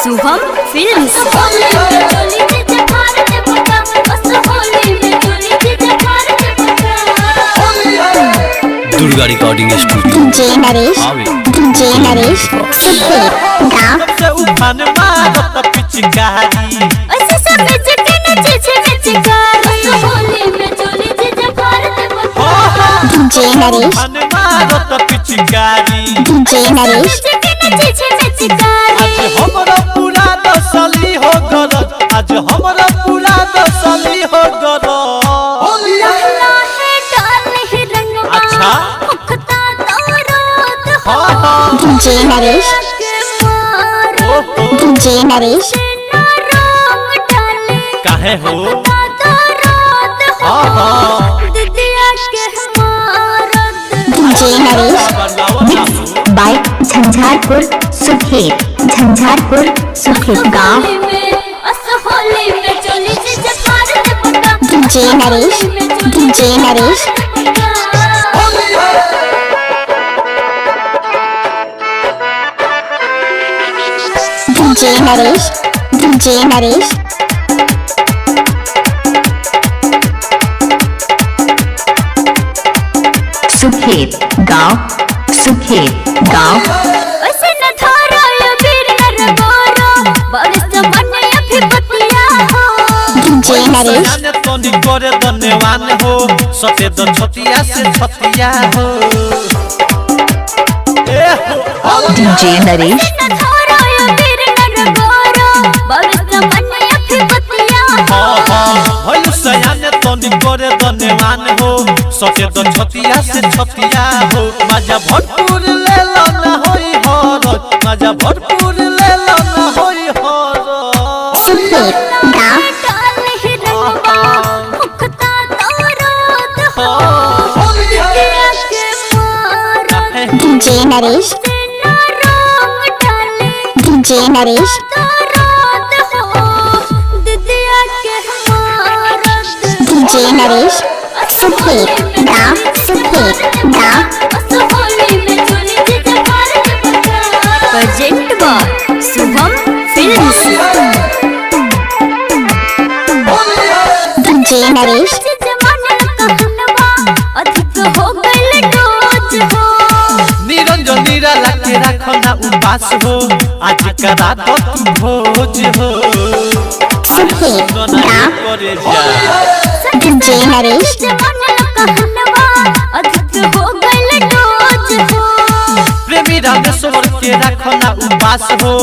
Shubham films. Durga recording studio जय नरेश सुखदेव गाँव से उफान मारो त पिचकारी ऐसे सब नचते नचे नचकारी होली में चोली जे जफार दे जय नरेश उफान मारो त पिचकारी जय नरेश नचे नचकारी आज हमरा पूरा दसली हो गरज आज हमरा पूरा दसली हो गरज लहला है डाल है रंगवा अच्छा मुखता दौरात हो हाँ हाँ जय नरेश के मारो जय नरेश ना रंग डाले काहे हो दौरात हो हाँ हाँ दिदिया के मारत जय नरेश बाय झंझारपुर सुखेत गाँव होली में चोली जे जफार दे जय नरेश जय नरेश जय नरेश सुखेत गाँव ऐसे न थारा ये वीर नर गोरो बारिश बने अभी बतिया हो जय नरेश सयाने तोनी करे धन्यवान हो सफेद छतिया से छतिया हो ए हो जय नरेश न थारा ये वीर नर गोरो बारिश बने अभी बतिया हो हाँ हाँ भइल सयाने तोनी करे धन्यवान हो सफेद छतिया से छतिया हो मजा भरपूर ले लो ना होई हर मजा भरपूर ले लो ना होई हर सुखेत गाँव डाल ही रंगवा मुखता दौरात हो दिदिया के मारत जय नरेश ना रंग डाले जय नरेश दौरात हो दिदिया के मारत जय नरेश सुखेत गाँव होली में चोली जे जफार दे प्रेजेंट बाय शुभम फिल्म्स। जय नरेश अधिक हो गइल डोज हो निरंजन निराला के रखना उपास हो आज करा दो तू भोज हो सुखेत गाँव करे जा जय नरेश अधिक हो गइल डोज हो प्रेमी रामेश्वर के रखना उपास हो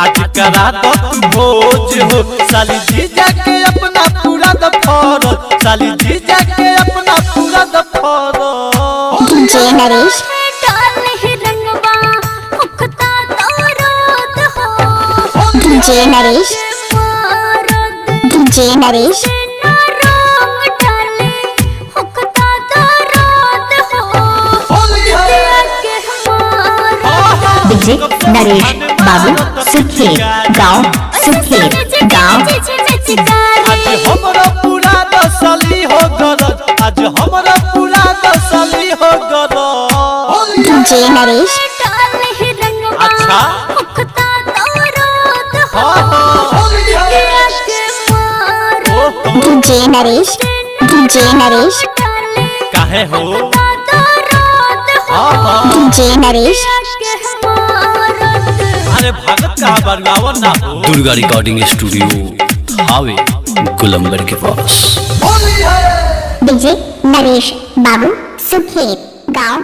आज करा दो तू भोज हो साली जी जाके अपना पूरा दफर साली जी जाके अपना पूरा दफर जय नरेश डाल ही रंगवा मुखता दौरात हो जय नरेश मारत जय नरेश ना रंग डाले मुखता दौरात हो दिदिया के मारत विजय नरेश बाबू सुखेत गाँव आज हमरा पूरा दसली हो गरज आज हमरा पूरा दसली हो गरज जय नरेश डाल ही रंगवा अच्छा मुखता दौरात हो हाँ हाँ दिदिया के मारत जय नरेश डाले काहे हो दौरात हो हाँ हाँ जय नरेश के मारत अरे भगत का बरगावन ना हो दुर्गा रिकॉर्डिंग स्टूडियो हावे गुलंबर के पास। विजय नरेश बाबू सुखेत गाँव